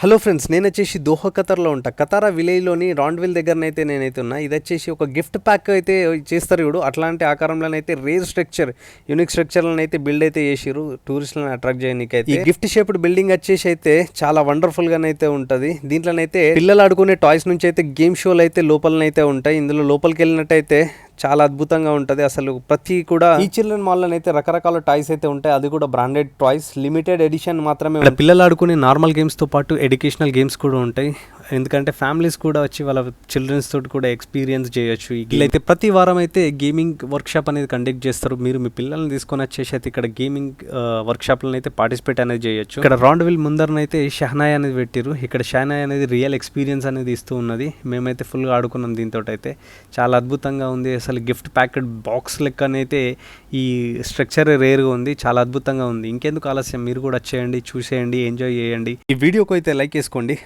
Hello friends, నేను వచ్చేసి Doha ఖతర్లో ఉంటా. కతారా విలేజ్లోని రాండ్విల్ దగ్గరనైతే నేనైతే ఉన్నా. ఇది వచ్చేసి ఒక గిఫ్ట్ ప్యాక్ అయితే చేస్తారు చూడు, అట్లాంటి ఆకారంలోనైతే రేర్ స్ట్రక్చర్, యూనిక్ స్ట్రక్చర్లను అయితే బిల్డ్ అయితే చేసిరు టూరిస్టులను అట్రాక్ట్ చేయడానికైతే. ఈ గిఫ్ట్ షేప్డ్ బిల్డింగ్ వచ్చేసి అయితే చాలా వండర్ఫుల్ గానైతే ఉంటుంది. దీంట్లోనైతే పిల్లలు ఆడుకునే టాయ్స్ నుంచి అయితే గేమ్ షోలు అయితే లోపలనైతే ఉంటాయి. ఇందులో లోపలికి వెళ్ళినట్టయితే చాలా అద్భుతంగా ఉంటుంది. అసలు ప్రతి కూడా ఈ చిల్డ్రన్ మాల్లో అయితే రకరకాల టాయ్స్ అయితే ఉంటాయి. అది కూడా బ్రాండెడ్ టాయ్స్, లిమిటెడ్ ఎడిషన్ మాత్రమే. పిల్లలు ఆడుకునే నార్మల్ గేమ్స్ తో పాటు ఎడ్యుకేషనల్ గేమ్స్ కూడా ఉంటాయి. ఎందుకంటే ఫ్యామిలీస్ కూడా వచ్చి వాళ్ళ చిల్డ్రన్స్ తోటి కూడా ఎక్స్పీరియన్స్ చేయొచ్చు. వీళ్ళైతే ప్రతి వారం అయితే గేమింగ్ వర్క్ షాప్ అనేది కండక్ట్ చేస్తారు. మీరు మీ పిల్లల్ని తీసుకొని వచ్చేసి అయితే ఇక్కడ గేమింగ్ వర్క్ షాప్లను అయితే పార్టిసిపేట్ అనేది చేయొచ్చు. ఇక్కడ రాండ్విల్ ముందరనైతే షహనాయ్ అనేది పెట్టిరు. ఇక్కడ షహనాయ్ అనేది రియల్ ఎక్స్పీరియన్స్ అనేది ఇస్తూ ఉన్నది. మేమైతే ఫుల్గా ఆడుకున్నాం దీంతో. అయితే చాలా అద్భుతంగా ఉంది. అసలు గిఫ్ట్ ప్యాకెట్ బాక్స్ లెక్కనైతే ఈ స్ట్రక్చర్ రేర్గా ఉంది. చాలా అద్భుతంగా ఉంది. ఇంకెందుకు ఆలస్యం, మీరు కూడా వచ్చేయండి, చూసేయండి, ఎంజాయ్ చేయండి. ఈ వీడియోకి అయితే లైక్ చేసుకోండి.